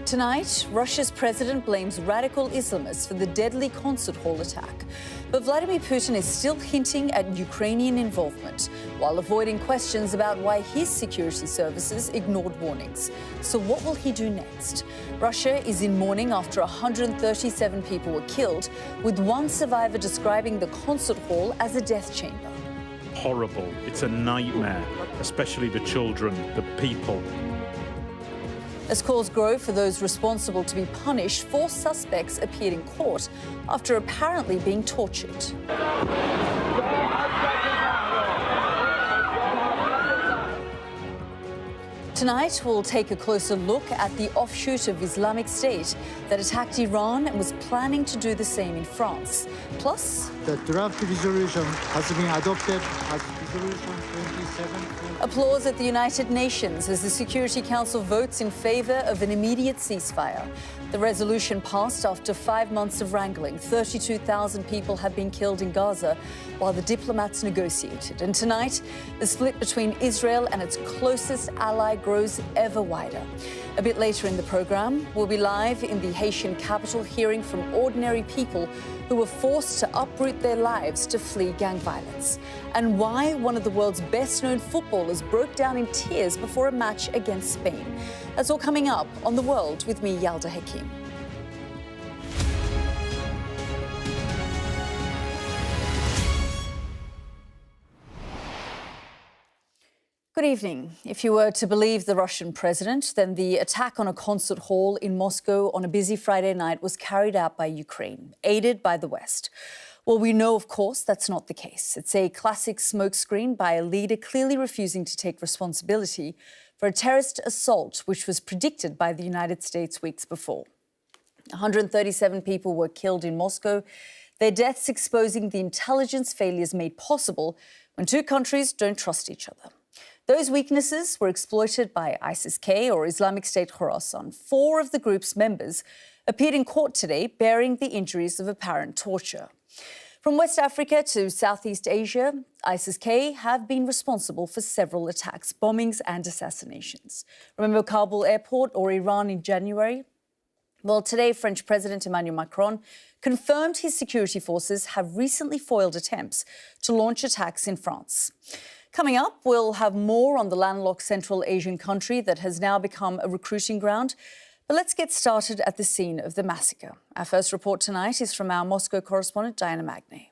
Tonight, Russia's president blames radical Islamists for the deadly concert hall attack. But Vladimir Putin is still hinting at Ukrainian involvement, while avoiding questions about why his security services ignored warnings. So what will he do next? Russia is in mourning after 137 people were killed, with one survivor describing the concert hall as a death chamber. Horrible. It's a nightmare, especially the children, the people. As calls grow for those responsible to be punished, 4 suspects appeared in court after apparently being tortured. Tonight, we'll take a closer look at the offshoot of Islamic State that attacked Iran and was planning to do the same in France. Plus, the draft resolution has been adopted as Resolution 27. Applause at the United Nations as the Security Council votes in favour of an immediate ceasefire. The resolution passed after 5 months of wrangling. 32,000 people have been killed in Gaza while the diplomats negotiated. And tonight, the split between Israel and its closest ally grows ever wider. A bit later in the programme, we'll be live in the Haitian capital hearing from ordinary people who were forced to uproot their lives to flee gang violence, and why one of the world's best-known footballers broke down in tears before a match against Spain. That's all coming up on The World with me, Yalda Hakim. Good evening. If you were to believe the Russian president, then the attack on a concert hall in Moscow on a busy Friday night was carried out by Ukraine, aided by the West. Well, we know, of course, that's not the case. It's a classic smokescreen by a leader clearly refusing to take responsibility for a terrorist assault, which was predicted by the United States weeks before. 137 people were killed in Moscow, their deaths exposing the intelligence failures made possible when 2 countries don't trust each other. Those weaknesses were exploited by ISIS-K, or Islamic State Khorasan. 4 of the group's members appeared in court today bearing the injuries of apparent torture. From West Africa to Southeast Asia, ISIS-K have been responsible for several attacks, bombings and assassinations. Remember Kabul airport or Iran in January? Well, today, French President Emmanuel Macron confirmed his security forces have recently foiled attempts to launch attacks in France. Coming up, we'll have more on the landlocked Central Asian country that has now become a recruiting ground. But let's get started at the scene of the massacre. Our first report tonight is from our Moscow correspondent, Diana Magnay.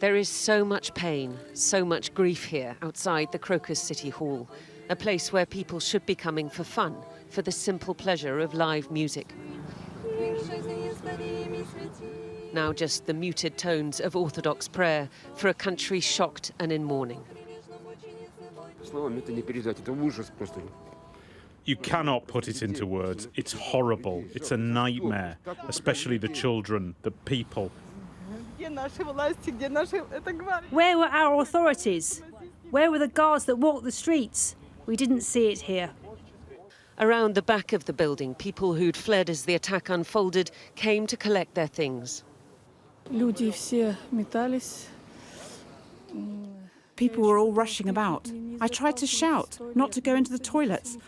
There is so much pain, so much grief here outside the Crocus City Hall, a place where people should be coming for fun, for the simple pleasure of live music. Now just the muted tones of Orthodox prayer for a country shocked and in mourning. You cannot put it into words. It's horrible. It's a nightmare, especially the children, the people. Where were our authorities? Where were the guards that walked the streets? We didn't see it here. Around the back of the building, people who'd fled as the attack unfolded came to collect their things. People were all rushing about. I tried to shout not to go into the toilets.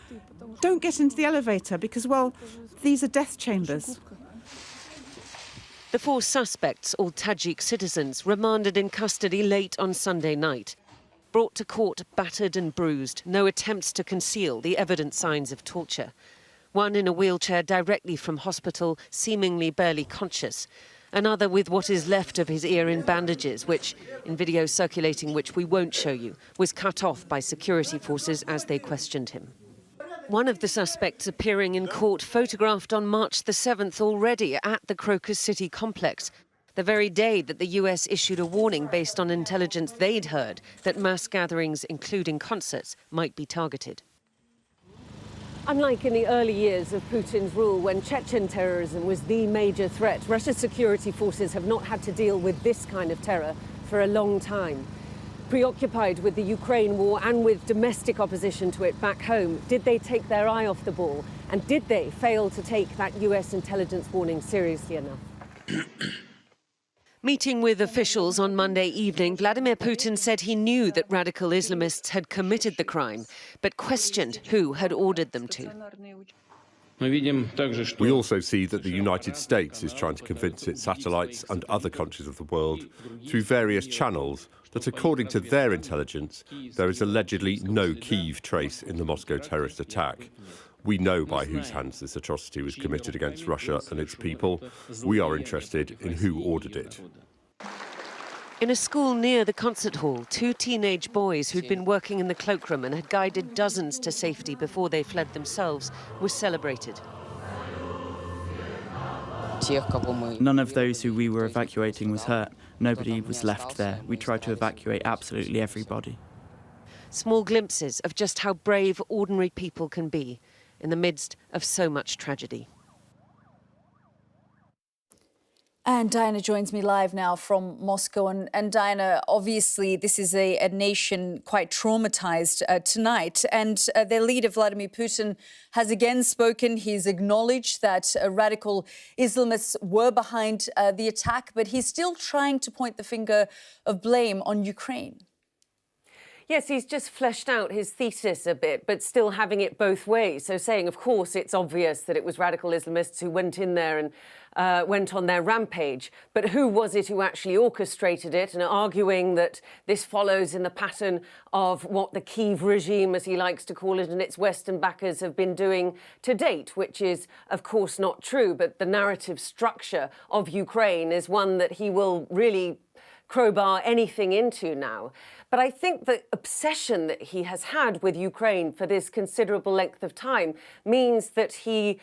Don't get into the elevator because, well, these are death chambers. The 4 suspects, all Tajik citizens, remanded in custody late on Sunday night. Brought to court battered and bruised, no attempts to conceal the evident signs of torture. One in a wheelchair directly from hospital, seemingly barely conscious. Another with what is left of his ear in bandages, which, in video circulating which we won't show you, was cut off by security forces as they questioned him. One of the suspects appearing in court photographed on March the 7th already at the Crocus City complex, the very day that the US issued a warning based on intelligence they'd heard that mass gatherings, including concerts, might be targeted. Unlike in the early years of Putin's rule, when Chechen terrorism was the major threat, Russia's security forces have not had to deal with this kind of terror for a long time. Preoccupied with the Ukraine war and with domestic opposition to it back home, did they take their eye off the ball? And did they fail to take that US intelligence warning seriously enough? Meeting with officials on Monday evening, Vladimir Putin said he knew that radical Islamists had committed the crime, but questioned who had ordered them to. We also see that the United States is trying to convince its satellites and other countries of the world through various channels that, according to their intelligence, there is allegedly no Kyiv trace in the Moscow terrorist attack. We know by whose hands this atrocity was committed against Russia and its people. We are interested in who ordered it. In a school near the concert hall, two teenage boys who'd been working in the cloakroom and had guided dozens to safety before they fled themselves were celebrated. None of those who we were evacuating was hurt. Nobody was left there. We tried to evacuate absolutely everybody. Small glimpses of just how brave ordinary people can be in the midst of so much tragedy. And Diana joins me live now from Moscow. And Diana, obviously, this is a nation quite traumatized tonight. And their leader, Vladimir Putin, has again spoken. He's acknowledged that radical Islamists were behind the attack, but he's still trying to point the finger of blame on Ukraine. Yes, he's just fleshed out his thesis a bit, but still having it both ways. So saying, of course, it's obvious that it was radical Islamists who went in there and went on their rampage. But who was it who actually orchestrated it? And arguing that this follows in the pattern of what the Kyiv regime, as he likes to call it, and its Western backers have been doing to date, which is, of course, not true. But the narrative structure of Ukraine is one that he will really crowbar anything into now. But I think the obsession that he has had with Ukraine for this considerable length of time means that he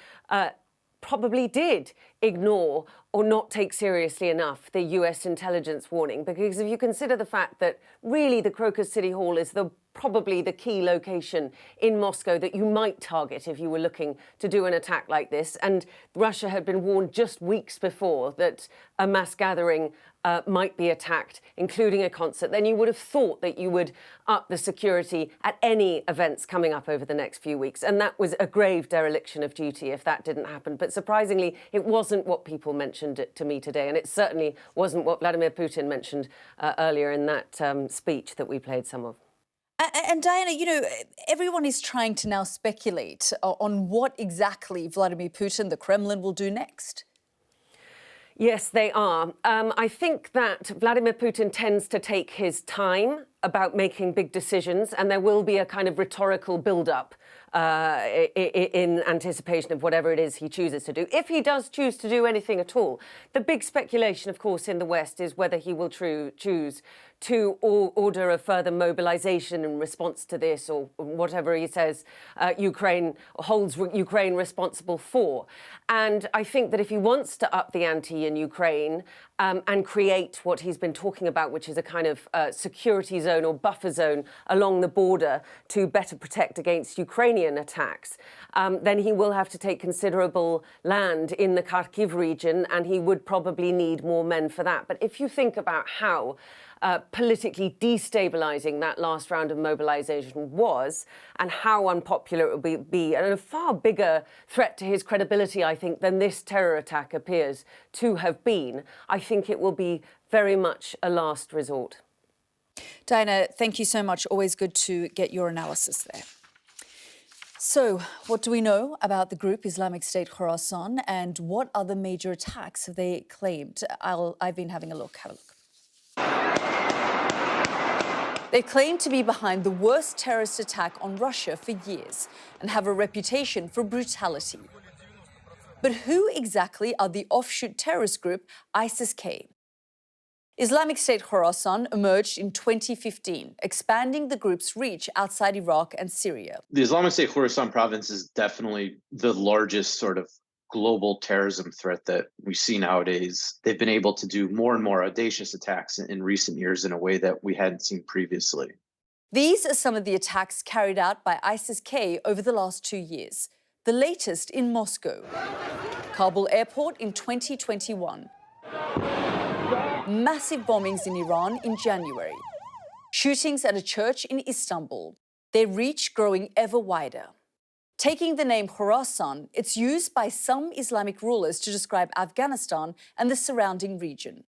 probably did ignore or not take seriously enough the US intelligence warning. Because if you consider the fact that really the Crocus City Hall is probably the key location in Moscow that you might target if you were looking to do an attack like this. And Russia had been warned just weeks before that a mass gathering might be attacked, including a concert. Then you would have thought that you would up the security at any events coming up over the next few weeks. And that was a grave dereliction of duty if that didn't happen. But surprisingly, it wasn't what people mentioned to me today. And it certainly wasn't what Vladimir Putin mentioned earlier in that speech that we played some of. And Diana, you know, everyone is trying to now speculate on what exactly Vladimir Putin, the Kremlin, will do next. Yes, they are. I think that Vladimir Putin tends to take his time about making big decisions, and there will be a kind of rhetorical build-up in anticipation of whatever it is he chooses to do. If he does choose to do anything at all, the big speculation, of course, in the West is whether he will choose to order a further mobilization in response to this, or whatever he says Ukraine holds Ukraine responsible for. And I think that if he wants to up the ante in Ukraine and create what he's been talking about, which is a kind of security zone or buffer zone along the border to better protect against Ukrainian attacks, then he will have to take considerable land in the Kharkiv region, and he would probably need more men for that. But if you think about how politically destabilising that last round of mobilisation was, and how unpopular it would be, and a far bigger threat to his credibility, I think, than this terror attack appears to have been, I think it will be very much a last resort. Diana, thank you so much. Always good to get your analysis there. So, what do we know about the group Islamic State Khorasan, and what other major attacks have they claimed? I've been having a look. Have a look. They claim to be behind the worst terrorist attack on Russia for years and have a reputation for brutality. But who exactly are the offshoot terrorist group ISIS-K? Islamic State Khorasan emerged in 2015, expanding the group's reach outside Iraq and Syria. The Islamic State Khorasan province is definitely the largest sort of global terrorism threat that we see nowadays. They've been able to do more and more audacious attacks in recent years in a way that we hadn't seen previously. These are some of the attacks carried out by ISIS-K over the last 2 years. The latest in Moscow, Kabul airport in 2021, massive bombings in Iran in January, shootings at a church in Istanbul, their reach growing ever wider. Taking the name Khorasan, it's used by some Islamic rulers to describe Afghanistan and the surrounding region.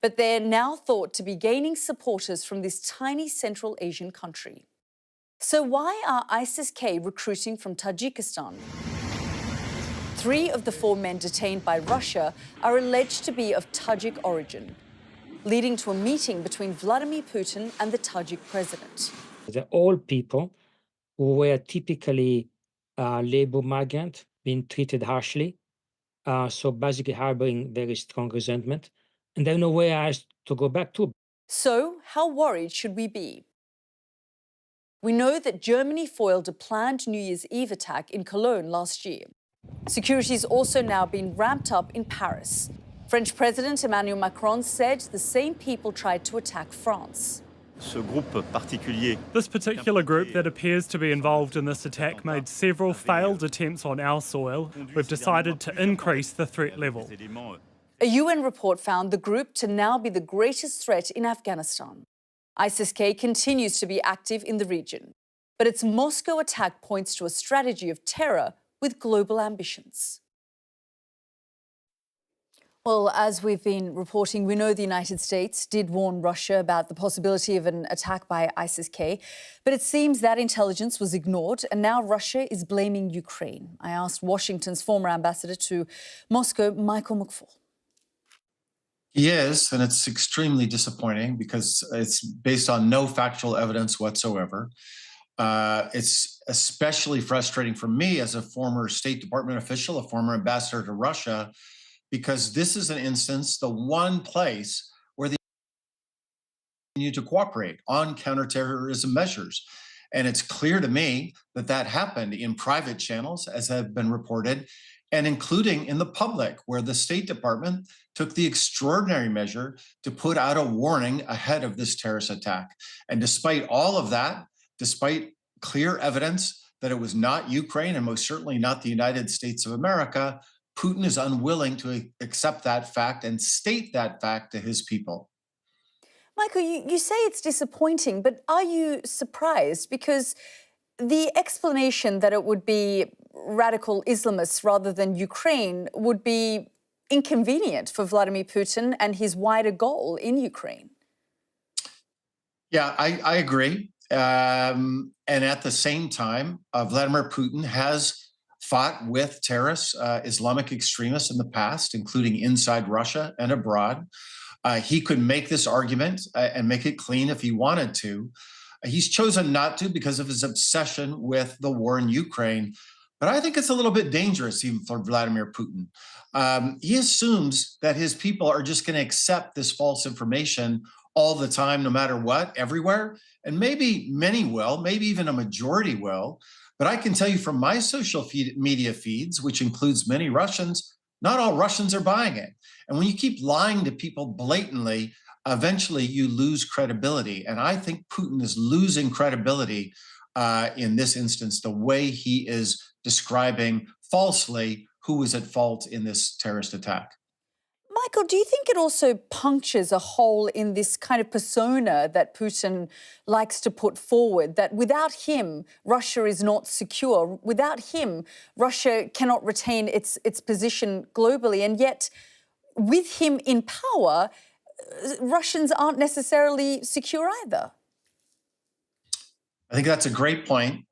But they're now thought to be gaining supporters from this tiny Central Asian country. So why are ISIS-K recruiting from Tajikistan? 3 of the 4 men detained by Russia are alleged to be of Tajik origin, leading to a meeting between Vladimir Putin and the Tajik president. They're all people who were typically labor migrants, being treated harshly, so basically harboring very strong resentment, and they have nowhere else to go back to. So, how worried should we be? We know that Germany foiled a planned New Year's Eve attack in Cologne last year. Security's also now been ramped up in Paris. French President Emmanuel Macron said the same people tried to attack France. This particular group that appears to be involved in this attack made several failed attempts on our soil. We've decided to increase the threat level. A UN report found the group to now be the greatest threat in Afghanistan. ISIS-K continues to be active in the region, but its Moscow attack points to a strategy of terror with global ambitions. Well, as we've been reporting, we know the United States did warn Russia about the possibility of an attack by ISIS-K, but it seems that intelligence was ignored and now Russia is blaming Ukraine. I asked Washington's former ambassador to Moscow, Michael McFaul. He is, and it's extremely disappointing because it's based on no factual evidence whatsoever. It's especially frustrating for me as a former State Department official, a former ambassador to Russia, because this is an instance, the one place where they continue to cooperate on counterterrorism measures. And it's clear to me that that happened in private channels, as have been reported, and including in the public, where the State Department took the extraordinary measure to put out a warning ahead of this terrorist attack. And despite all of that, despite clear evidence that it was not Ukraine and most certainly not the United States of America, Putin is unwilling to accept that fact and state that fact to his people. Michael, you say it's disappointing, but are you surprised? Because the explanation that it would be radical Islamists rather than Ukraine would be inconvenient for Vladimir Putin and his wider goal in Ukraine. Yeah, I agree. And at the same time, Vladimir Putin has fought with terrorists, Islamic extremists in the past, including inside Russia and abroad. He could make this argument and make it clean if he wanted to. He's chosen not to because of his obsession with the war in Ukraine. But I think it's a little bit dangerous even for Vladimir Putin. He assumes that his people are just going to accept this false information all the time, no matter what, everywhere. And maybe many will, maybe even a majority will. But I can tell you from my social media feeds, which includes many Russians, not all Russians are buying it. And when you keep lying to people blatantly, eventually you lose credibility. And I think Putin is losing credibility in this instance, the way he is describing falsely who was at fault in this terrorist attack. Michael, do you think it also punctures a hole in this kind of persona that Putin likes to put forward, that without him, Russia is not secure? Without him, Russia cannot retain its position globally. And yet, with him in power, Russians aren't necessarily secure either. I think that's a great point.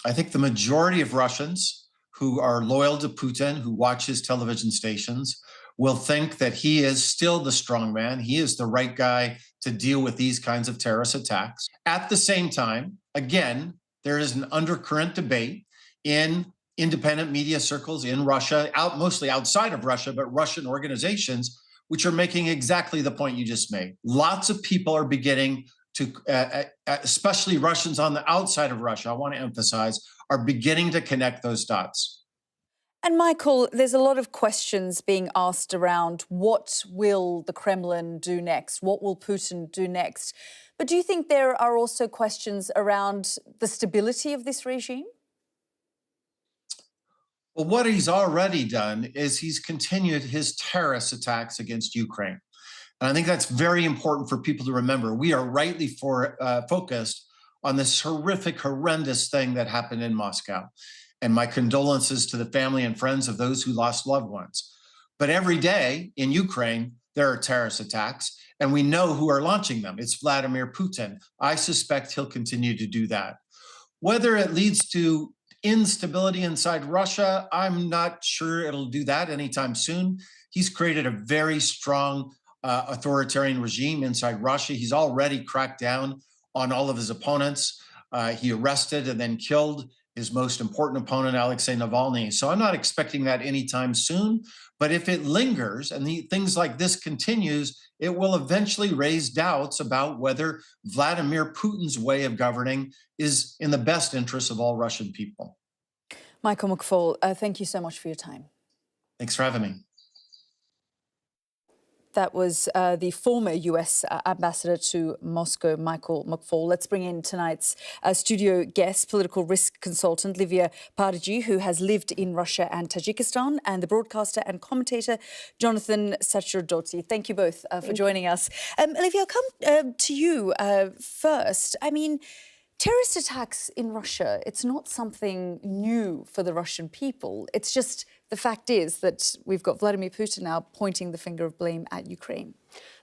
I think the majority of Russians who are loyal to Putin, who watch his television stations, will think that he is still the strong man. He is the right guy to deal with these kinds of terrorist attacks. At the same time, again, there is an undercurrent debate in independent media circles in Russia, mostly outside of Russia, but Russian organizations, which are making exactly the point you just made. Lots of people are beginning to, especially Russians on the outside of Russia, I want to emphasize, are beginning to connect those dots. And Michael, there's a lot of questions being asked around what will the Kremlin do next? What will Putin do next? But do you think there are also questions around the stability of this regime? Well, what he's already done is he's continued his terrorist attacks against Ukraine. And I think that's very important for people to remember. We are rightly focused on this horrific, horrendous thing that happened in Moscow. And my condolences to the family and friends of those who lost loved ones. But every day in Ukraine, there are terrorist attacks. And we know who are launching them. It's Vladimir Putin. I suspect he'll continue to do that. Whether it leads to instability inside Russia, I'm not sure it'll do that anytime soon. He's created a very strong authoritarian regime inside Russia. He's already cracked down on all of his opponents. He arrested and then killed his most important opponent, Alexei Navalny. So I'm not expecting that anytime soon. But if it lingers and things like this continues, it will eventually raise doubts about whether Vladimir Putin's way of governing is in the best interest of all Russian people. Michael McFaul, thank you so much for your time. Thanks for having me. That was the former US ambassador to Moscow, Michael McFaul. Let's bring in tonight's studio guest, political risk consultant Livia Paggi, who has lived in Russia and Tajikistan, and the broadcaster and commentator Jonathan Sacerdoti. Thank you both for joining us. Livia, I'll come to you first. I mean, terrorist attacks in Russia, it's not something new for the Russian people. It's just the fact is that we've got Vladimir Putin now pointing the finger of blame at Ukraine.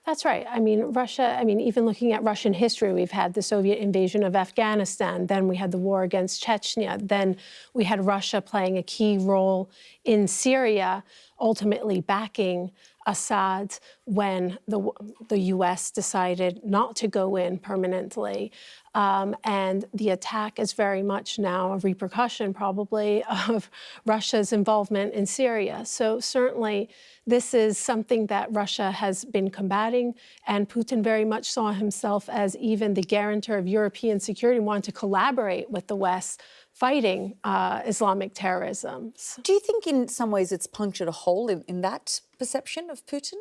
That's right. I mean, Russia, even looking at Russian history, we've had the Soviet invasion of Afghanistan, then we had the war against Chechnya, then we had Russia playing a key role in Syria, ultimately backing Assad when the U.S. decided not to go in permanently. And the attack is very much now a repercussion, probably, of Russia's involvement in Syria. So certainly this is something that Russia has been combating, and Putin very much saw himself as even the guarantor of European security, wanted to collaborate with the West fighting Islamic terrorism. Do you think in some ways it's punctured a hole in that perception of Putin?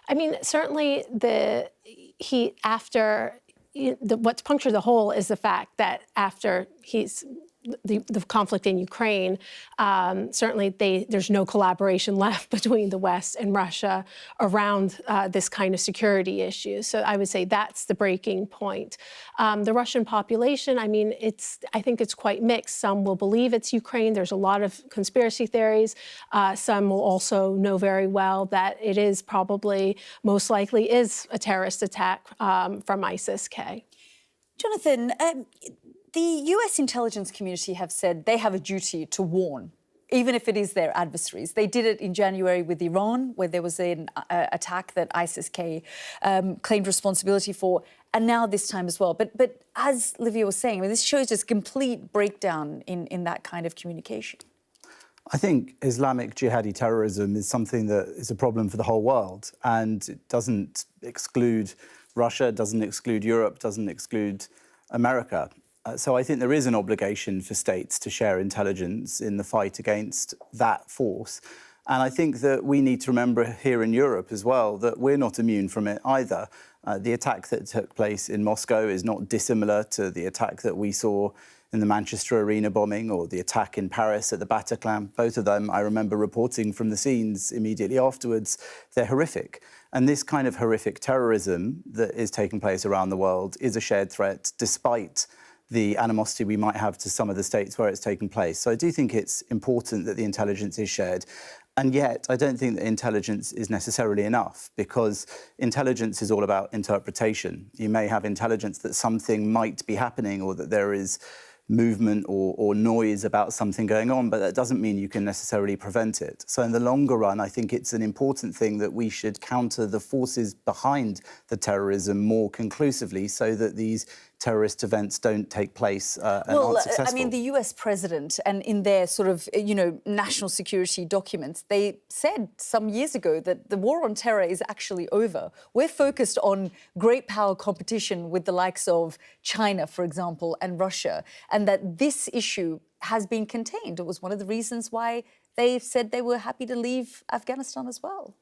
I mean, certainly what's punctured the hole is the fact that after the conflict in Ukraine, certainly there's no collaboration left between the West and Russia around this kind of security issue. So I would say that's the breaking point. The Russian population, I mean, I think it's quite mixed. Some will believe it's Ukraine. There's a lot of conspiracy theories. Some will also know very well that it is probably, most likely is a terrorist attack from ISIS-K. Jonathan, the US intelligence community have said they have a duty to warn, even if it is their adversaries. They did it in January with Iran, where there was an attack that ISIS-K claimed responsibility for, and now this time as well. But as Livia was saying, I mean, this shows just complete breakdown in that kind of communication. I think Islamic jihadi terrorism is something that is a problem for the whole world, and it doesn't exclude Russia, doesn't exclude Europe, doesn't exclude America. So I think there is an obligation for states to share intelligence in the fight against that force. And I think that we need to remember here in Europe as well that we're not immune from it either. The attack that took place in Moscow is not dissimilar to the attack that we saw in the Manchester Arena bombing or the attack in Paris at the Bataclan. Both of them, I remember reporting from the scenes immediately afterwards. They're horrific. And this kind of horrific terrorism that is taking place around the world is a shared threat, despite the animosity we might have to some of the states where it's taken place. So I do think it's important that the intelligence is shared. And yet, I don't think that intelligence is necessarily enough, because intelligence is all about interpretation. You may have intelligence that something might be happening or that there is movement or noise about something going on, but that doesn't mean you can necessarily prevent it. So in the longer run, I think it's an important thing that we should counter the forces behind the terrorism more conclusively so that these terrorist events don't take place and aren't successful. I mean, the US president, and in their sort of, national security documents, they said some years ago that the war on terror is actually over. We're focused on great power competition with the likes of China, for example, and Russia, and that this issue has been contained. It was one of the reasons why they said they were happy to leave Afghanistan as well.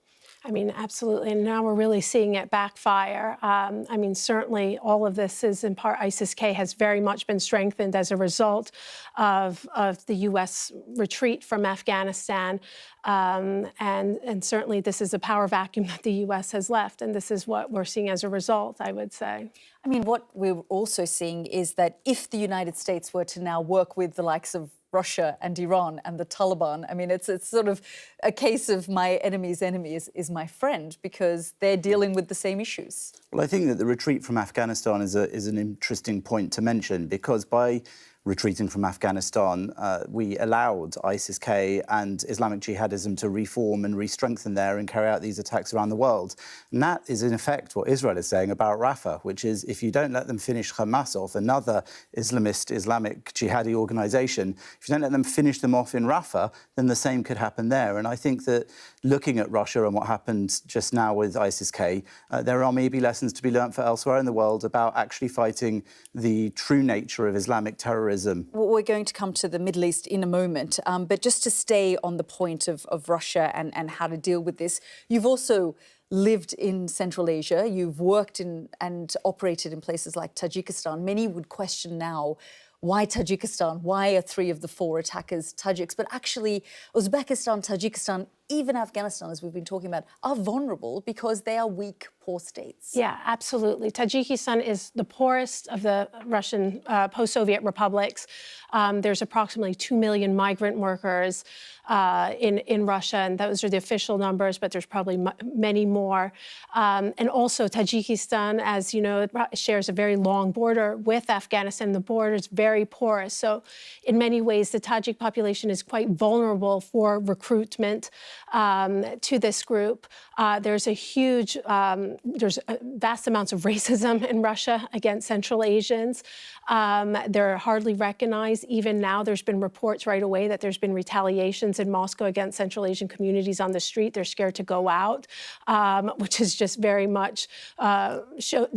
I mean, absolutely. And now we're really seeing it backfire. I mean, certainly all of this is in part, ISIS-K has very much been strengthened as a result of the U.S. retreat from Afghanistan. And certainly this is a power vacuum that the U.S. has left. And this is what we're seeing as a result, I would say. I mean, what we're also seeing is that if the United States were to now work with the likes of Russia and Iran and the Taliban. I mean, it's sort of a case of my enemy's enemy is my friend, because they're dealing with the same issues. Well, I think that the retreat from Afghanistan is an interesting point to mention, because by retreating from Afghanistan, we allowed ISIS-K and Islamic jihadism to reform and re-strengthen there and carry out these attacks around the world. And that is, in effect, what Israel is saying about Rafah, which is, if you don't let them finish Hamas off, another Islamist, Islamic jihadi organisation, if you don't let them finish them off in Rafah, then the same could happen there. And I think that looking at Russia and what happened just now with ISIS-K, there are maybe lessons to be learnt for elsewhere in the world about actually fighting the true nature of Islamic terrorism. We're going to come to the Middle East in a moment, but just to stay on the point of Russia and how to deal with this, you've also lived in Central Asia, you've worked in and operated in places like Tajikistan. Many would question now, why Tajikistan? Why are 3 of the 4 attackers Tajiks? But actually, Uzbekistan, Tajikistan, even Afghanistan, as we've been talking about, are vulnerable because they are weak, poor states. Yeah, absolutely. Tajikistan is the poorest of the Russian post-Soviet republics. There's approximately 2 million migrant workers in Russia, and those are the official numbers, but there's probably many more. And also Tajikistan, as you know, shares a very long border with Afghanistan. The border is very porous. So in many ways, the Tajik population is quite vulnerable for recruitment to this group. There's vast amounts of racism in Russia against Central Asians. They're hardly recognized. Even now, there's been reports right away that there's been retaliations in Moscow against Central Asian communities on the street. They're scared to go out, which is just very much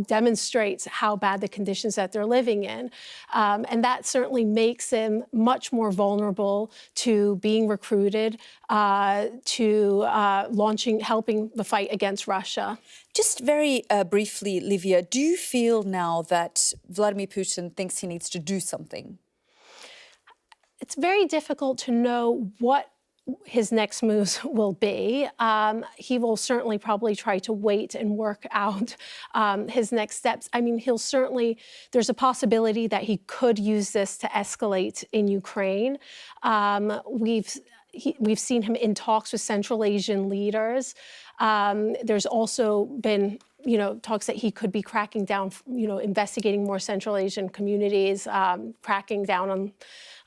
demonstrates how bad the conditions that they're living in. And that certainly makes them much more vulnerable to being recruited, to helping the fight against Russia. Just very briefly, Livia, do you feel now that Vladimir Putin thinks he needs to do something? It's very difficult to know what his next moves will be. He will certainly probably try to wait and work out his next steps. I mean, there's a possibility that he could use this to escalate in Ukraine. We've seen him in talks with Central Asian leaders. There's also been, talks that he could be cracking down, investigating more Central Asian communities, cracking down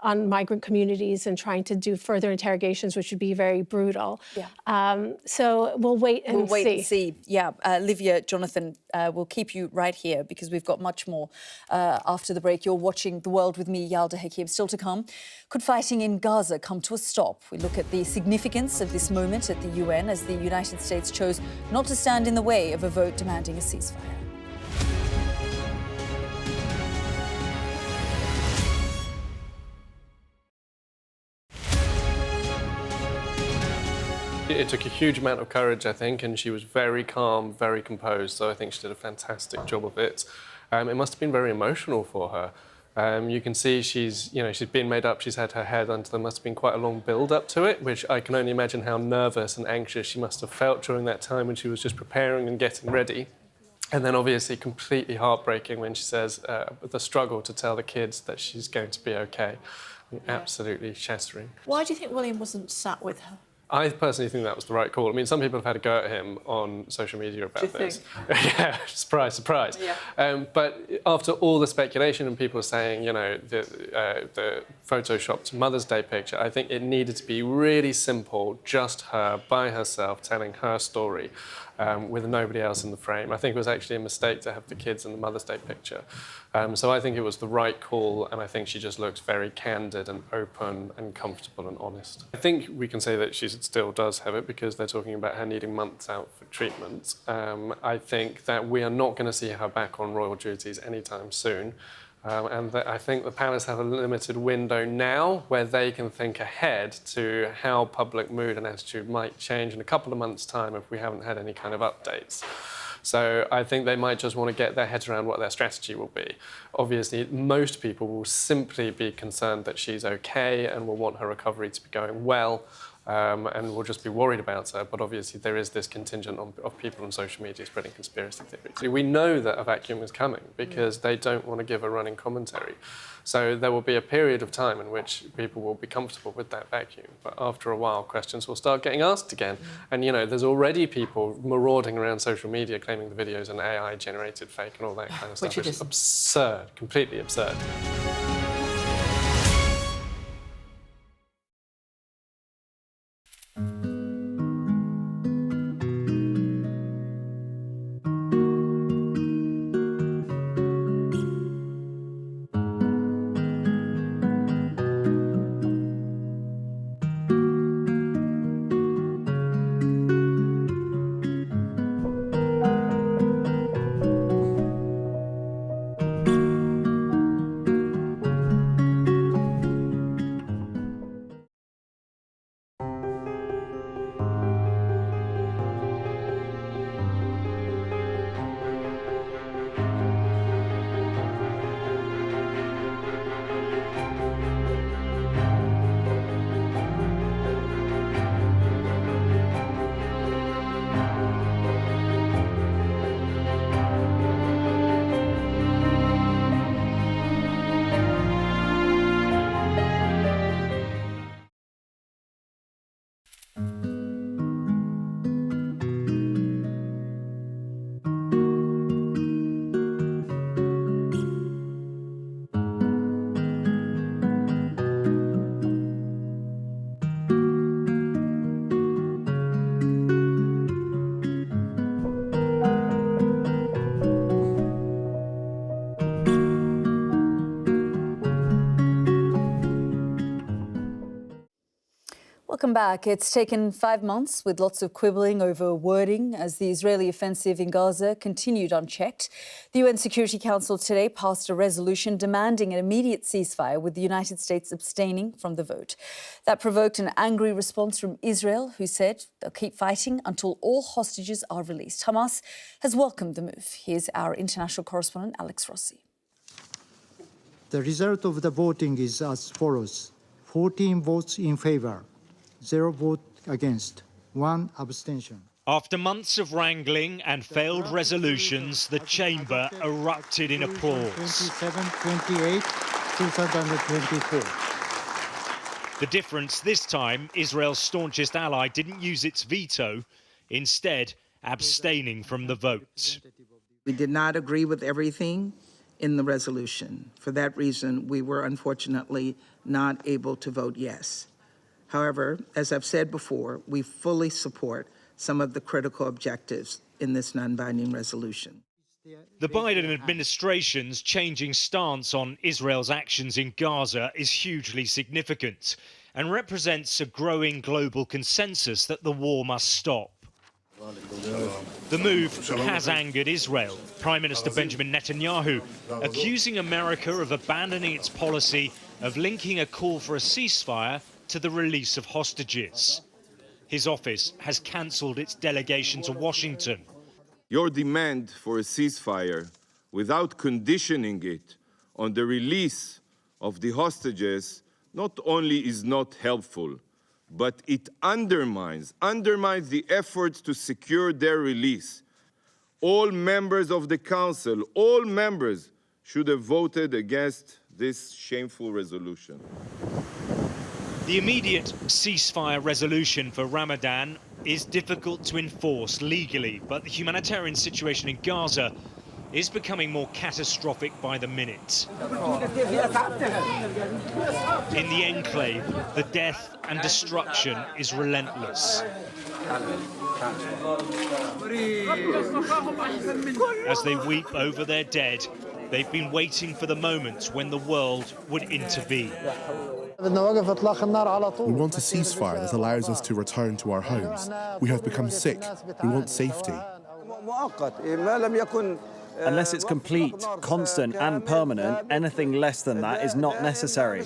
on migrant communities and trying to do further interrogations, which would be very brutal. Yeah. So we'll wait and see. We'll wait and see. Yeah. Livia, Jonathan, we'll keep you right here because we've got much more after the break. You're watching The World with me, Yalda Hakim. Still to come, could fighting in Gaza come to a stop? We look at the significance of this moment at the UN as the United States chose not to stand in the way of a vote demanding a ceasefire. It took a huge amount of courage, I think, and she was very calm, very composed, so I think she did a fantastic job of it. It must have been very emotional for her. You can see she's been made up, she's had her hair done, so there must have been quite a long build-up to it, which I can only imagine how nervous and anxious she must have felt during that time when she was just preparing and getting ready. And then obviously completely heartbreaking when she says the struggle to tell the kids that she's going to be okay. Absolutely shattering. Why do you think William wasn't sat with her? I personally think that was the right call. I mean, some people have had a go at him on social media about this. Yeah, surprise, surprise. Yeah. But after all the speculation and people saying, the photoshopped Mother's Day picture, I think it needed to be really simple, just her by herself telling her story with nobody else in the frame. I think it was actually a mistake to have the kids in the Mother's Day picture. So I think it was the right call, and I think she just looks very candid and open and comfortable and honest. I think we can say that she still does have it because they're talking about her needing months out for treatment. I think that we are not going to see her back on royal duties anytime soon. And I think the palace have a limited window now where they can think ahead to how public mood and attitude might change in a couple of months' time if we haven't had any kind of updates. So I think they might just want to get their heads around what their strategy will be. Obviously, most people will simply be concerned that she's okay and will want her recovery to be going well. and we'll just be worried about her. But obviously there is this contingent of people on social media spreading conspiracy theories. We know that a vacuum is coming because they don't want to give a running commentary. So there will be a period of time in which people will be comfortable with that vacuum. But after a while, questions will start getting asked again. And, you know, there's already people marauding around social media claiming the videos are AI-generated fake and all that kind of stuff. Which is absurd, completely absurd. Welcome back. It's taken 5 months with lots of quibbling over wording as the Israeli offensive in Gaza continued unchecked. The UN Security Council today passed a resolution demanding an immediate ceasefire, with the United States abstaining from the vote. That provoked an angry response from Israel, who said they'll keep fighting until all hostages are released. Hamas has welcomed the move. Here's our international correspondent, Alex Rossi. The result of the voting is as follows: 14 votes in favor, 0 vote against, 1 abstention. After months of wrangling and failed resolutions, the chamber erupted in applause. 27-28, 2024. The difference this time, Israel's staunchest ally didn't use its veto, instead abstaining from the vote. We did not agree with everything in the resolution. For that reason, we were unfortunately not able to vote yes. However, as I've said before, we fully support some of the critical objectives in this non-binding resolution. The Biden administration's changing stance on Israel's actions in Gaza is hugely significant and represents a growing global consensus that the war must stop. The move has angered Israel. Prime Minister Benjamin Netanyahu accusing America of abandoning its policy of linking a call for a ceasefire to the release of hostages. His office has cancelled its delegation to Washington. Your demand for a ceasefire without conditioning it on the release of the hostages not only is not helpful, but it undermines the efforts to secure their release. All members of the Council, all members should have voted against this shameful resolution. The immediate ceasefire resolution for Ramadan is difficult to enforce legally, but the humanitarian situation in Gaza is becoming more catastrophic by the minute. In the enclave, the death and destruction is relentless. As they weep over their dead, they've been waiting for the moment when the world would intervene. We want a ceasefire that allows us to return to our homes. We have become sick. We want safety. Unless it's complete, constant and permanent, anything less than that is not necessary.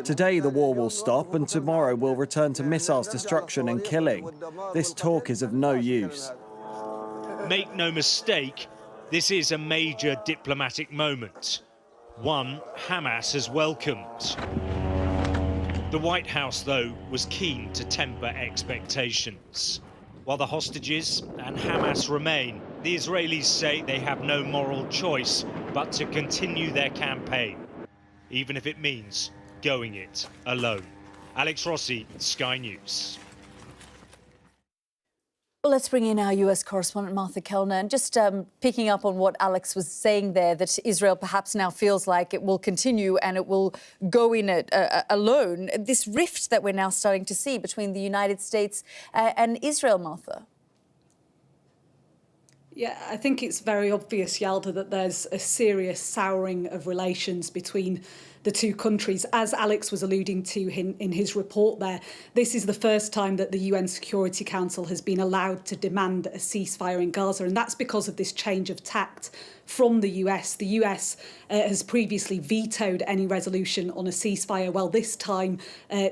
Today the war will stop and tomorrow we'll return to missiles, destruction and killing. This talk is of no use. Make no mistake, this is a major diplomatic moment. One Hamas has welcomed. The White House, though, was keen to temper expectations. While the hostages and Hamas remain, the Israelis say they have no moral choice but to continue their campaign, even if it means going it alone. Alex Rossi, Sky News. Well, let's bring in our US correspondent, Martha Kellner, and just picking up on what Alex was saying there, that Israel perhaps now feels like it will continue and it will go in it alone. This rift that we're now starting to see between the United States and Israel, Martha. Yeah, I think it's very obvious, Yalda, that there's a serious souring of relations between the two countries. As Alex was alluding to in his report there, this is the first time that the UN Security Council has been allowed to demand a ceasefire in Gaza, and that's because of this change of tact from the US. The US has previously vetoed any resolution on a ceasefire. Well, this time,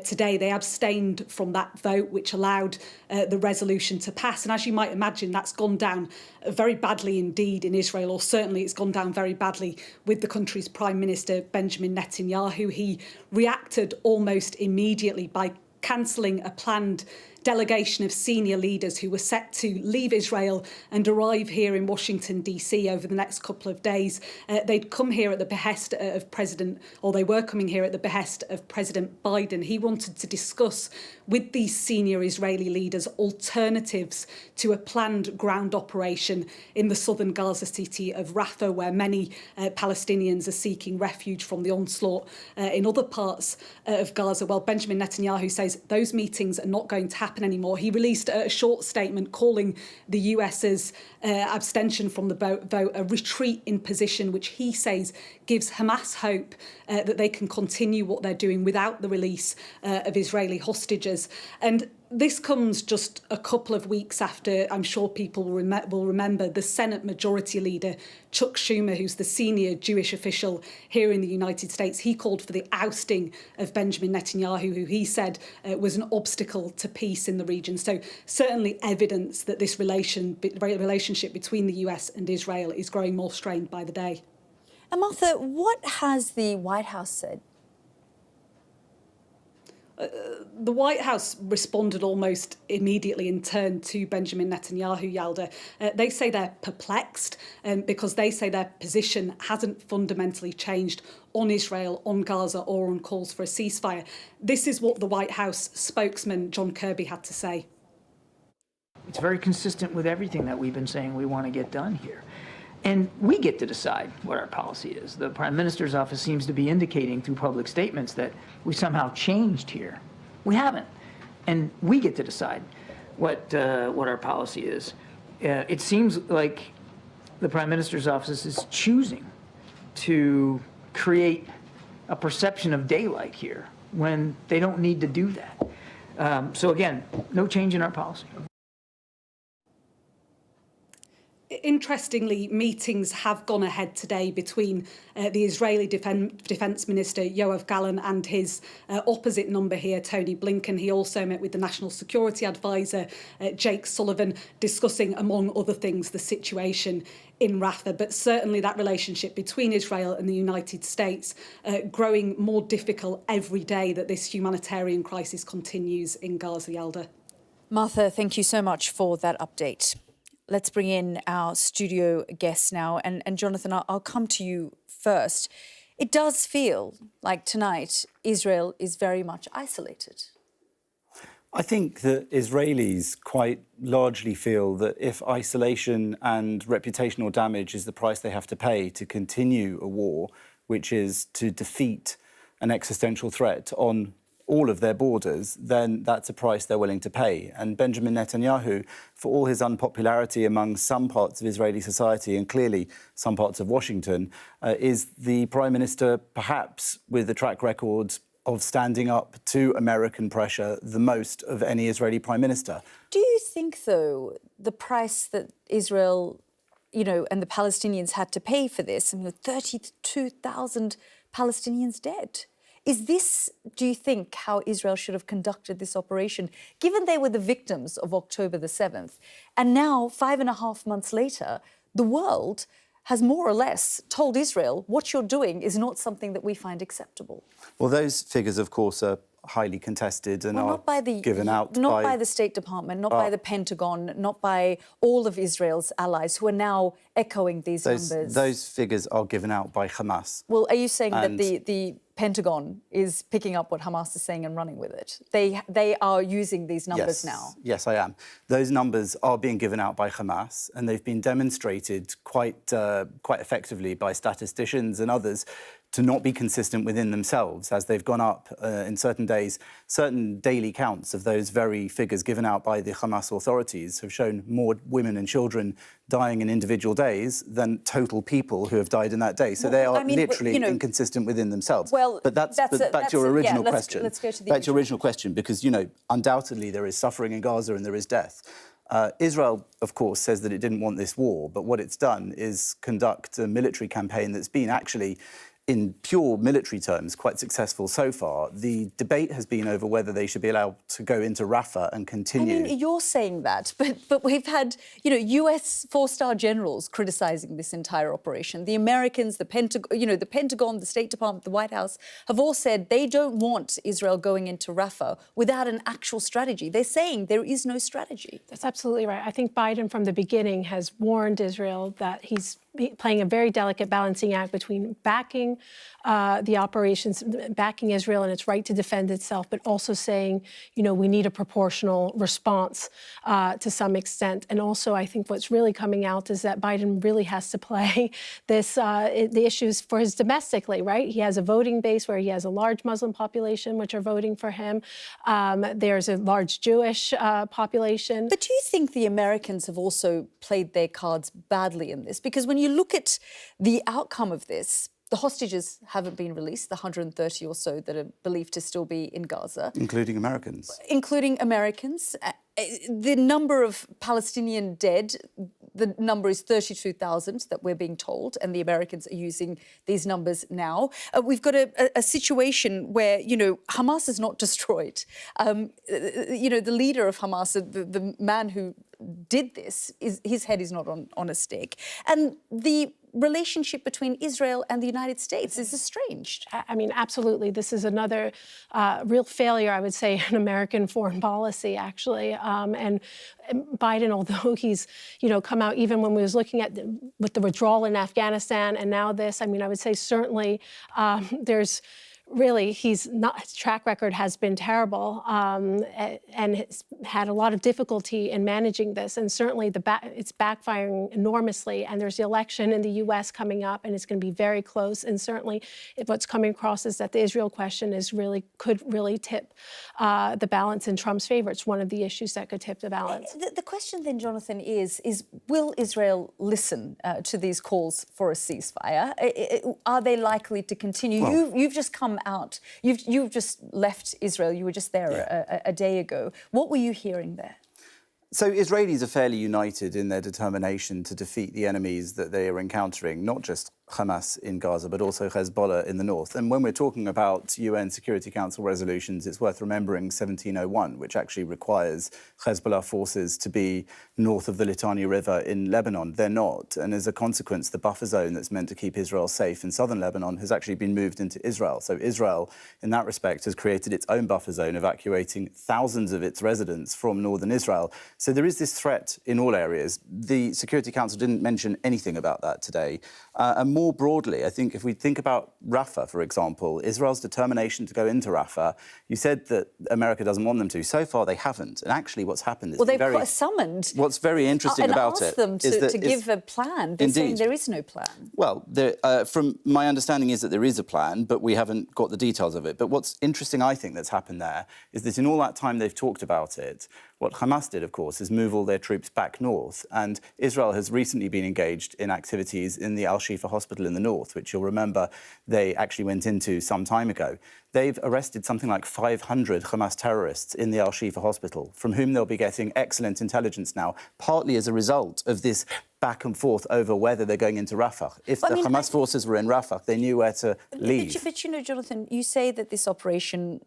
today, they abstained from that vote, which allowed the resolution to pass. And as you might imagine, that's gone down very badly indeed in Israel, or certainly it's gone down very badly with the country's Prime Minister, Benjamin Netanyahu. He reacted almost immediately by cancelling a planned delegation of senior leaders who were set to leave Israel and arrive here in Washington, D.C. over the next couple of days. They'd come here at the behest of President, or they were coming here at the behest of President Biden. He wanted to discuss with these senior Israeli leaders alternatives to a planned ground operation in the southern Gaza city of Rafah, where many Palestinians are seeking refuge from the onslaught in other parts of Gaza. Well, Benjamin Netanyahu says those meetings are not going to happen anymore. He released a short statement calling the US's abstention from the vote a retreat in position, which he says gives Hamas hope that they can continue what they're doing without the release of Israeli hostages. And this comes just a couple of weeks after, I'm sure people will remember, the Senate Majority Leader, Chuck Schumer, who's the senior Jewish official here in the United States. He called for the ousting of Benjamin Netanyahu, who he said was an obstacle to peace in the region. So certainly evidence that this relationship between the US and Israel is growing more strained by the day. And Martha, what has the White House said? The White House responded almost immediately in turn to Benjamin Netanyahu, Yalda. They say they're perplexed because they say their position hasn't fundamentally changed on Israel, on Gaza, or on calls for a ceasefire. This is what the White House spokesman John Kirby had to say. It's very consistent with everything that we've been saying we want to get done here. And we get to decide what our policy is. The Prime Minister's office seems to be indicating through public statements that we somehow changed here. We haven't. And we get to decide what our policy is. It seems like the Prime Minister's office is choosing to create a perception of daylight here when they don't need to do that. So again, no change in our policy. Interestingly, meetings have gone ahead today between the Israeli Defence Minister Yoav Gallant and his opposite number here, Tony Blinken. He also met with the National Security Advisor, Jake Sullivan, discussing, among other things, the situation in Rafah. But certainly that relationship between Israel and the United States growing more difficult every day that this humanitarian crisis continues in Gaza, Yalda. Martha, thank you so much for that update. Let's bring in our studio guests now. And Jonathan, I'll come to you first. It does feel like tonight Israel is very much isolated. I think that Israelis quite largely feel that if isolation and reputational damage is the price they have to pay to continue a war, which is to defeat an existential threat on all of their borders, then that's a price they're willing to pay. And Benjamin Netanyahu, for all his unpopularity among some parts of Israeli society and clearly some parts of Washington, is the Prime Minister perhaps with the track record of standing up to American pressure the most of any Israeli Prime Minister. Do you think, though, the price that Israel, and the Palestinians had to pay for this, 32,000 Palestinians dead, is this, do you think, how Israel should have conducted this operation, given they were the victims of October the 7th? And now, 5.5 months later, the world has more or less told Israel, what you're doing is not something that we find acceptable. Well, those figures, of course, are highly contested and are not by the, given out not by the State Department, not by the Pentagon, not by all of Israel's allies who are now echoing these numbers. Those figures are given out by Hamas. Well, are you saying that the Pentagon is picking up what Hamas is saying and running with it? They are using these numbers now. Yes, I am. Those numbers are being given out by Hamas, and they've been demonstrated quite effectively by statisticians and others to not be consistent within themselves, as they've gone up in certain days. Certain daily counts of those very figures given out by the Hamas authorities have shown more women and children dying in individual days than total people who have died in that day. So they are literally inconsistent within themselves. Well, but back to your original question. Let's go to the back to your original question, because, you know, undoubtedly there is suffering in Gaza and there is death. Israel, of course, says that it didn't want this war, but what it's done is conduct a military campaign that's been actually, in pure military terms, quite successful so far. The debate has been over whether they should be allowed to go into Rafah and continue. I mean, you're saying that, but we've had, you know, US four-star generals criticising this entire operation. The Americans, the Pentagon, the State Department, the White House have all said they don't want Israel going into Rafah without an actual strategy. They're saying there is no strategy. That's absolutely right. I think Biden from the beginning has warned Israel that he's playing a very delicate balancing act between backing the operations, backing Israel and its right to defend itself, but also saying, you know, we need a proportional response to some extent. And also, I think what's really coming out is that Biden really has to play the issues for his domestically, right? He has a voting base where he has a large Muslim population, which are voting for him. There's a large Jewish population. But do you think the Americans have also played their cards badly in this? Because when you look at the outcome of this, the hostages haven't been released, the 130 or so that are believed to still be in Gaza. Including Americans. Including Americans. The number of Palestinian dead, the number is 32,000 that we're being told, and the Americans are using these numbers now. We've got a situation where, you know, Hamas is not destroyed. You know, the leader of Hamas, the man who did this, his head is not on a stake. And the relationship between Israel and the United States is estranged. I mean, absolutely. This is another real failure, I would say, in American foreign policy, actually. And Biden, although he's, you know, come out even when we was looking at with the withdrawal in Afghanistan and now this, I mean, I would say certainly there's really, his track record has been terrible and has had a lot of difficulty in managing this. And certainly it's backfiring enormously. And there's the election in the U.S. coming up, and it's going to be very close. And certainly what's coming across is that the Israel question could really tip the balance in Trump's favor. It's one of the issues that could tip the balance. The question then, Jonathan, is will Israel listen to these calls for a ceasefire? Are they likely to continue? Well, you've just come out. You've just left Israel. You were just there a day ago. What were you hearing there? So Israelis are fairly united in their determination to defeat the enemies that they are encountering, not just Hamas in Gaza, but also Hezbollah in the north. And when we're talking about UN Security Council resolutions, it's worth remembering 1701, which actually requires Hezbollah forces to be north of the Litani River in Lebanon. They're not. And as a consequence, the buffer zone that's meant to keep Israel safe in southern Lebanon has actually been moved into Israel. So Israel, in that respect, has created its own buffer zone, evacuating thousands of its residents from northern Israel. So there is this threat in all areas. The Security Council didn't mention anything about that today. And more broadly, I think if we think about Rafah, for example, Israel's determination to go into Rafah, you said that America doesn't want them to. So far, they haven't. And actually, what's happened is they've summoned. What's very interesting about it them to give a plan. They're saying there is no plan. Well, from my understanding is that there is a plan, but we haven't got the details of it. But what's interesting, I think, that's happened there is that in all that time they've talked about it, what Hamas did, of course, is move all their troops back north. And Israel has recently been engaged in activities in the Al-Shifa hospital in the north, which you'll remember they actually went into some time ago. They've arrested something like 500 Hamas terrorists in the Al-Shifa hospital, from whom they'll be getting excellent intelligence now, partly as a result of this back and forth over whether they're going into Rafah. If the Hamas forces were in Rafah, they knew where to leave. But you know, Jonathan, you say that this operation,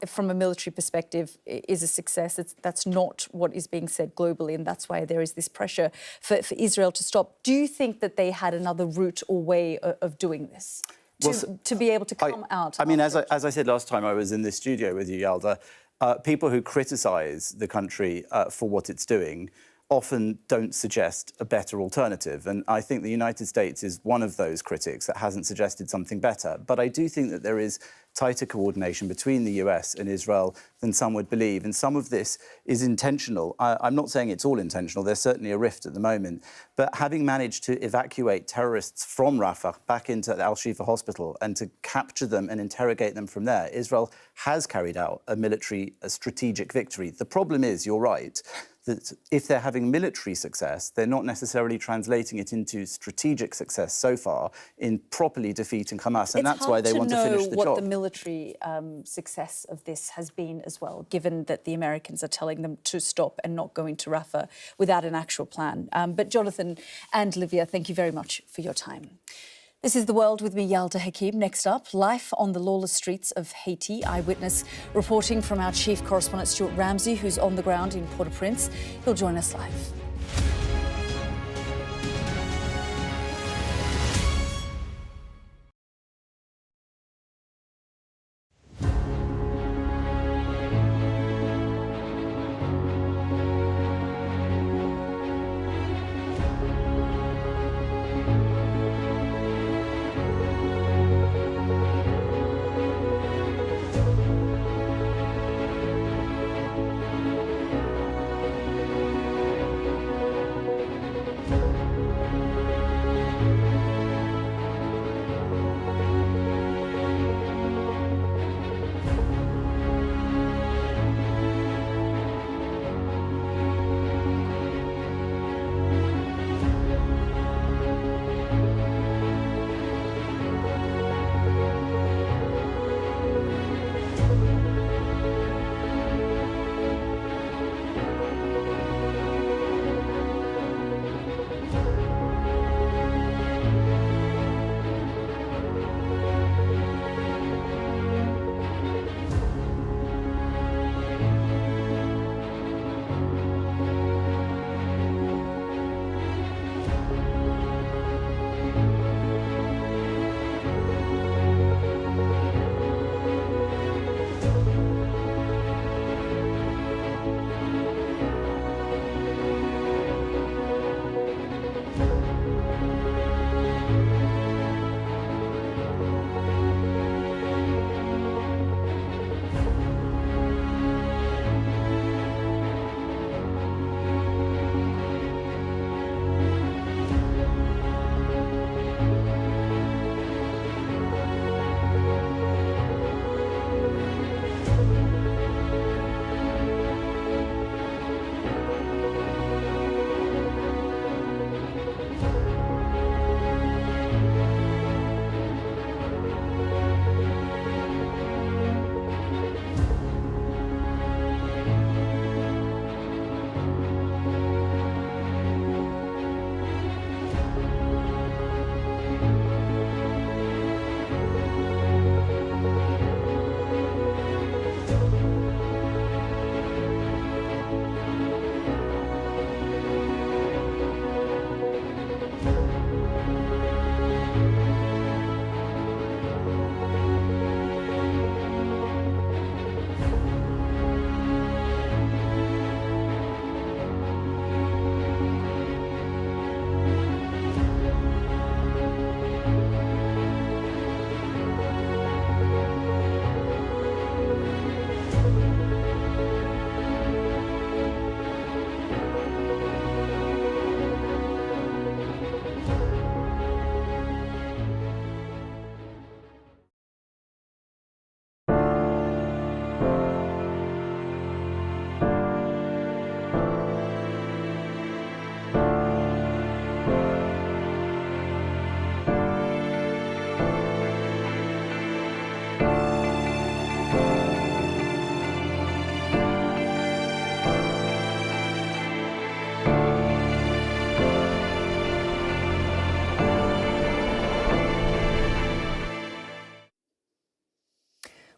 from a military perspective, is a success. That's not what is being said globally, and that's why there is this pressure for Israel to stop. Do you think that they had another route or way of doing this? to be able to come out? I mean, as I said last time I was in this studio with you, Yalda, people who criticise the country for what it's doing often don't suggest a better alternative. And I think the United States is one of those critics that hasn't suggested something better. But I do think that there is tighter coordination between the US and Israel than some would believe. And some of this is intentional. I'm not saying it's all intentional. There's certainly a rift at the moment. But having managed to evacuate terrorists from Rafah back into the Al-Shifa hospital and to capture them and interrogate them from there, Israel has carried out a strategic victory. The problem is, you're right, that if they're having military success, they're not necessarily translating it into strategic success so far in properly defeating Hamas, and that's why they want to finish the job. It's hard to know what the military success of this has been as well, given that the Americans are telling them to stop and not going to Rafah without an actual plan. But Jonathan and Livia, thank you very much for your time. This is The World with me, Yalda Hakim. Next up, life on the lawless streets of Haiti. Eyewitness reporting from our chief correspondent, Stuart Ramsey, who's on the ground in Port-au-Prince. He'll join us live.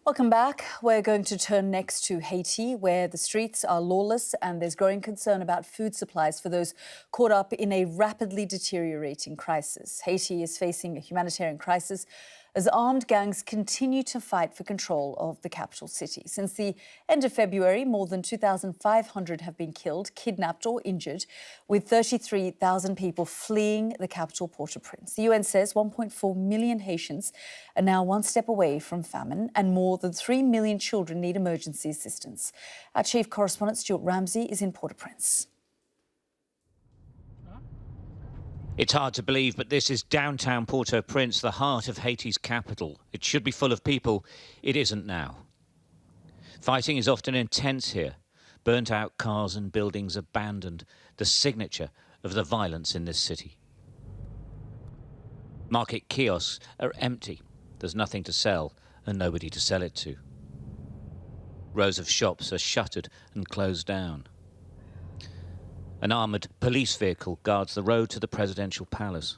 Welcome back. We're going to turn next to Haiti, where the streets are lawless and there's growing concern about food supplies for those caught up in a rapidly deteriorating crisis. Haiti is facing a humanitarian crisis as armed gangs continue to fight for control of the capital city. Since the end of February, more than 2,500 have been killed, kidnapped or injured, with 33,000 people fleeing the capital, Port-au-Prince. The UN says 1.4 million Haitians are now one step away from famine, and more than 3 million children need emergency assistance. Our chief correspondent, Stuart Ramsey, is in Port-au-Prince. It's hard to believe, but this is downtown Port-au-Prince, the heart of Haiti's capital. It should be full of people. It isn't now. Fighting is often intense here. Burnt-out cars and buildings abandoned, the signature of the violence in this city. Market kiosks are empty. There's nothing to sell and nobody to sell it to. Rows of shops are shuttered and closed down. An armoured police vehicle guards the road to the presidential palace,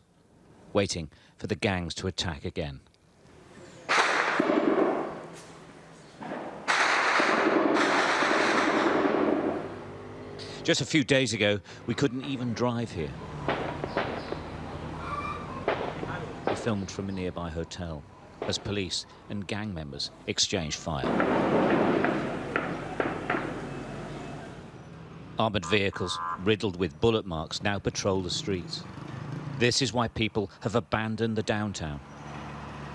waiting for the gangs to attack again. Just a few days ago, we couldn't even drive here. We filmed from a nearby hotel as police and gang members exchanged fire. Armoured vehicles, riddled with bullet marks, now patrol the streets. This is why people have abandoned the downtown,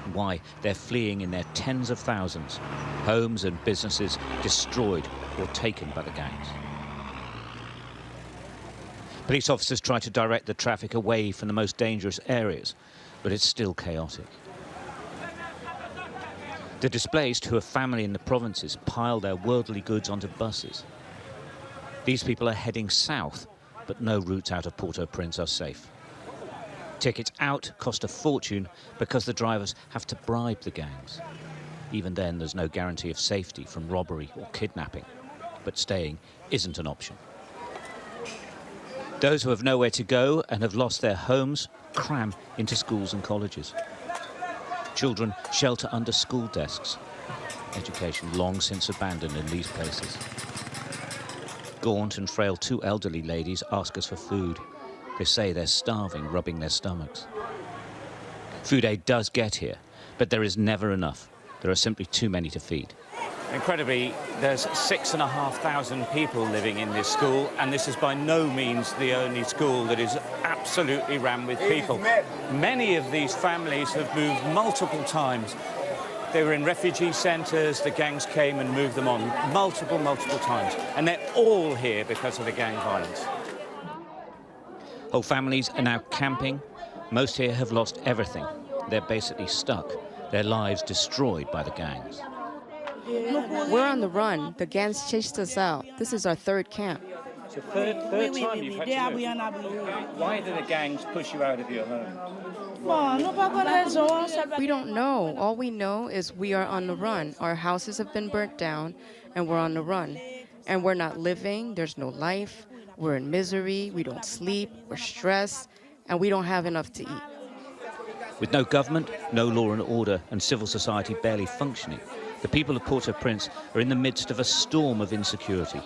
and why they're fleeing in their tens of thousands, homes and businesses destroyed or taken by the gangs. Police officers try to direct the traffic away from the most dangerous areas, but it's still chaotic. The displaced, who are family in the provinces, pile their worldly goods onto buses. These people are heading south, but no routes out of Port-au-Prince are safe. Tickets out cost a fortune because the drivers have to bribe the gangs. Even then, there's no guarantee of safety from robbery or kidnapping, but staying isn't an option. Those who have nowhere to go and have lost their homes cram into schools and colleges. Children shelter under school desks. Education long since abandoned in these places. Gaunt and frail two elderly ladies ask us for food. They say they're starving, rubbing their stomachs. Food aid does get here, but there is never enough. There are simply too many to feed. Incredibly, there's 6,500 people living in this school, and this is by no means the only school that is absolutely rammed with people. Many of these families have moved multiple times. They were in refugee centres, the gangs came and moved them on multiple times. And they're all here because of the gang violence. Whole families are now camping. Most here have lost everything. They're basically stuck, their lives destroyed by the gangs. We're on the run. The gangs chased us out. This is our third camp. It's the third time you've had to move. Why do the gangs push you out of your home? We don't know. All we know is we are on the run. Our houses have been burnt down, and we're on the run. And we're not living. There's no life. We're in misery. We don't sleep. We're stressed, and we don't have enough to eat. With no government, no law and order, and civil society barely functioning, the people of Port-au-Prince are in the midst of a storm of insecurity.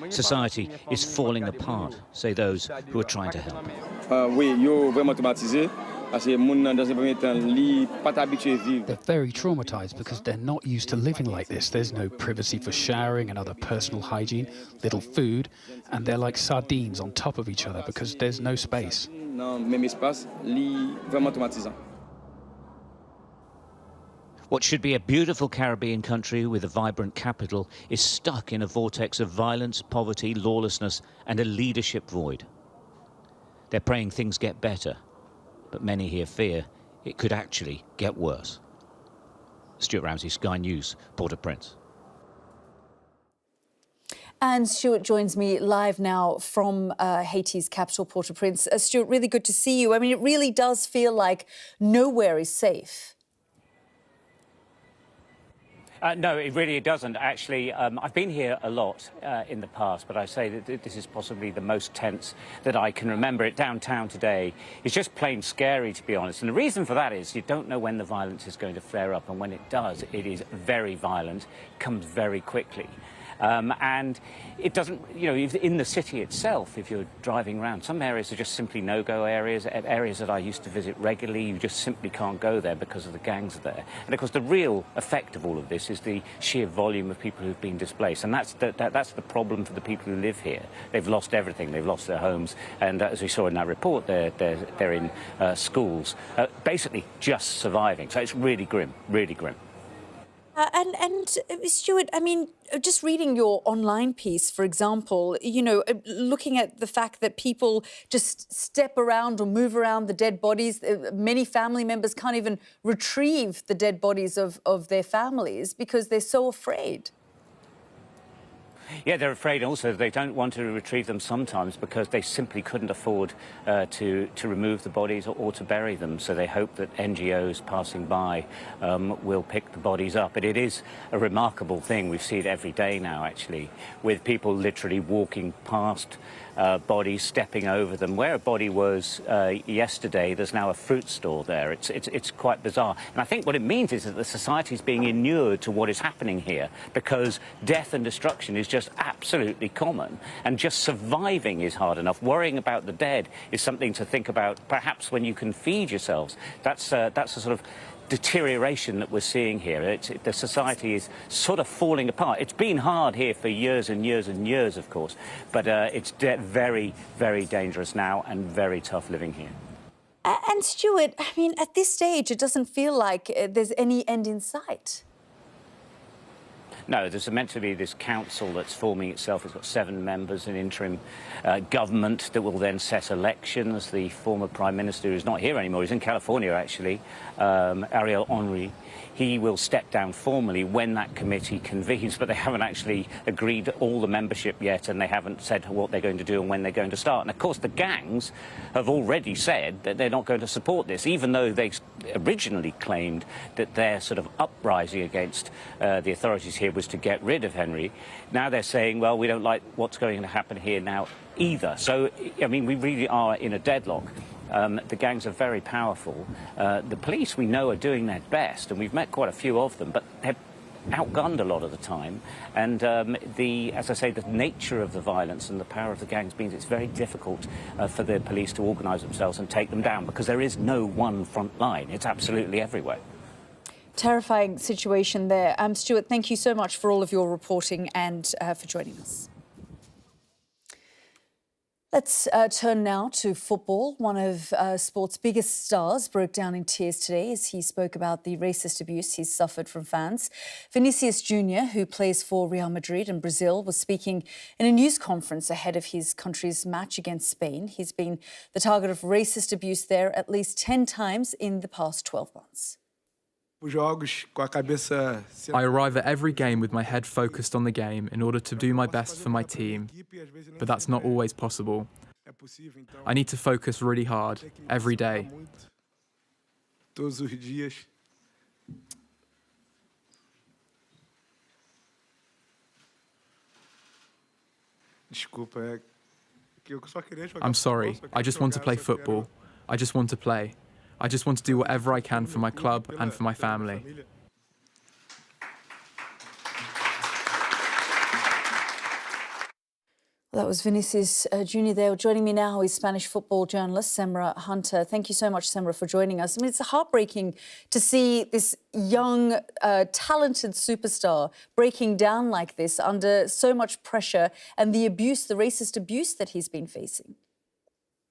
Society is falling apart, say those who are trying to help. They're very traumatized because they're not used to living like this. There's no privacy for showering and other personal hygiene, little food, and they're like sardines on top of each other because there's no space. What should be a beautiful Caribbean country with a vibrant capital is stuck in a vortex of violence, poverty, lawlessness, and a leadership void. They're praying things get better, but many here fear it could actually get worse. Stuart Ramsey, Sky News, Port-au-Prince. And Stuart joins me live now from Haiti's capital, Port-au-Prince. Stuart, really good to see you. I mean, it really does feel like nowhere is safe. No, it really doesn't. Actually, I've been here a lot in the past, but I say that this is possibly the most tense that I can remember it. Downtown today is just plain scary, to be honest. And the reason for that is you don't know when the violence is going to flare up, and when it does, it is very violent, comes very quickly. And it doesn't, you know, in the city itself, if you're driving around, some areas are just simply no-go areas. Areas that I used to visit regularly, you just simply can't go there because of the gangs there. And of course, the real effect of all of this is the sheer volume of people who've been displaced. And that's the problem for the people who live here. They've lost everything. They've lost their homes. And as we saw in that report, they're in schools, basically just surviving. So it's really grim, really grim. Stuart, I mean, just reading your online piece, for example, you know, looking at the fact that people just step around or move around the dead bodies, many family members can't even retrieve the dead bodies of their families because they're so afraid. Yeah, they're afraid also they don't want to retrieve them sometimes because they simply couldn't afford to remove the bodies or to bury them. So they hope that NGOs passing by will pick the bodies up. But it is a remarkable thing. We see it every day now, actually, with people literally walking past bodies, stepping over them. Where a body was yesterday, there's now a fruit store there. It's quite bizarre. And I think what it means is that the society is being inured to what is happening here because death and destruction is just absolutely common, and just surviving is hard enough. Worrying about the dead is something to think about perhaps when you can feed yourselves. That's a sort of deterioration that we're seeing here. The society is sort of falling apart. It's been hard here for years and years and years, of course, but it's very, very dangerous now and very tough living here. And Stuart, I mean, at this stage, it doesn't feel like there's any end in sight. No, there's meant to be this council that's forming itself. It's got 7 members, an interim government that will then set elections. The former Prime Minister, who's not here anymore, he's in California, actually, Ariel Henry. He will step down formally when that committee convenes, but they haven't actually agreed all the membership yet, and they haven't said what they're going to do and when they're going to start. And of course, the gangs have already said that they're not going to support this, even though they originally claimed that their sort of uprising against the authorities here was to get rid of Henry. Now they're saying, well, we don't like what's going to happen here now either. So, I mean, we really are in a deadlock. The gangs are very powerful. The police, we know, are doing their best, and we've met quite a few of them, but they're outgunned a lot of the time. And as I say, the nature of the violence and the power of the gangs means it's very difficult for the police to organise themselves and take them down because there is no one front line. It's absolutely everywhere. Terrifying situation there. Stuart, thank you so much for all of your reporting and for joining us. Let's turn now to football. One of sport's biggest stars broke down in tears today as he spoke about the racist abuse he's suffered from fans. Vinicius Jr., who plays for Real Madrid and Brazil, was speaking in a news conference ahead of his country's match against Spain. He's been the target of racist abuse there at least 10 times in the past 12 months. I arrive at every game with my head focused on the game in order to do my best for my team, but that's not always possible. I need to focus really hard, every day. I'm sorry, I just want to play football. I just want to play. I just want to do whatever I can for my club and for my family. That was Vinicius Jr. there. Joining me now is Spanish football journalist Semra Hunter. Thank you so much, Semra, for joining us. I mean, it's heartbreaking to see this young, talented superstar breaking down like this under so much pressure and the abuse, the racist abuse that he's been facing.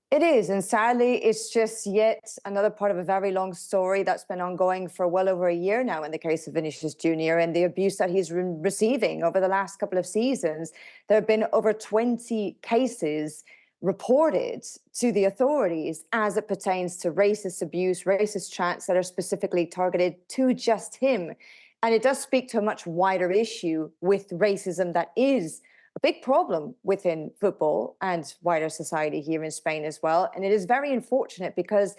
It is, and sadly, it's just yet another part of a very long story that's been ongoing for well over a year now in the case of Vinicius Jr. and the abuse that he's receiving over the last couple of seasons. There have been over 20 cases reported to the authorities as it pertains to racist abuse, racist chants that are specifically targeted to just him. And it does speak to a much wider issue with racism that is a big problem within football and wider society here in Spain as well. And it is very unfortunate because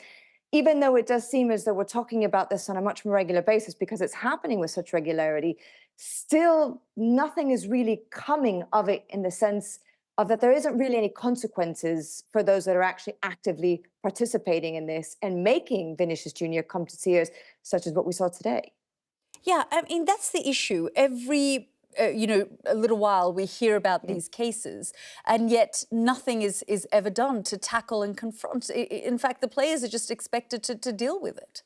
even though it does seem as though we're talking about this on a much more regular basis because it's happening with such regularity, still nothing is really coming of it in the sense of that there isn't really any consequences for those that are actually actively participating in this and making Vinicius Jr. come to tears, such as what we saw today. Yeah, I mean, that's the issue. a little while, we hear about these cases, and yet nothing is ever done to tackle and confront. In fact, the players are just expected to deal with it.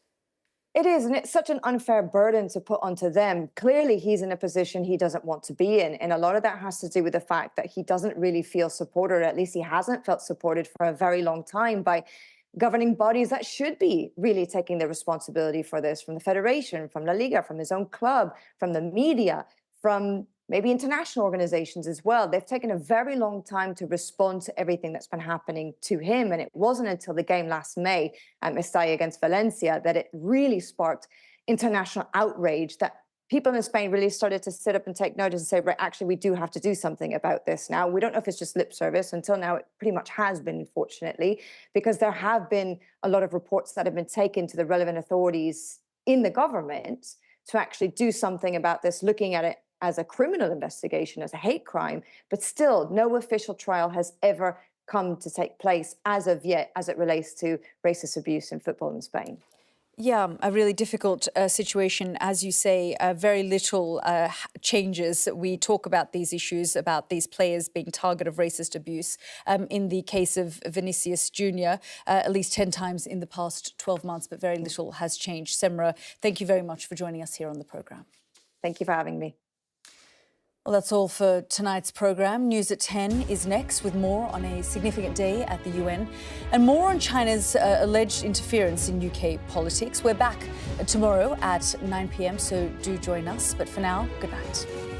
It is, and it's such an unfair burden to put onto them. Clearly, he's in a position he doesn't want to be in, and a lot of that has to do with the fact that he doesn't really feel supported, or at least he hasn't felt supported for a very long time by governing bodies that should be really taking the responsibility for this, from the Federation, from La Liga, from his own club, from the media, from maybe international organizations as well. They've taken a very long time to respond to everything that's been happening to him. And it wasn't until the game last May at Mestalla against Valencia that it really sparked international outrage, that people in Spain really started to sit up and take notice and say, right, actually, we do have to do something about this now. We don't know if it's just lip service. Until now, it pretty much has been, unfortunately, because there have been a lot of reports that have been taken to the relevant authorities in the government to actually do something about this, looking at it as a criminal investigation, as a hate crime, but still no official trial has ever come to take place as of yet as it relates to racist abuse in football in Spain. Yeah, a really difficult situation, as you say, very little changes. We talk about these issues, about these players being target of racist abuse. In the case of Vinicius Jr., at least 10 times in the past 12 months, but very little has changed. Semra, thank you very much for joining us here on the programme. Thank you for having me. Well, that's all for tonight's programme. News at 10 is next, with more on a significant day at the UN and more on China's alleged interference in UK politics. We're back tomorrow at 9 p.m, so do join us. But for now, good night.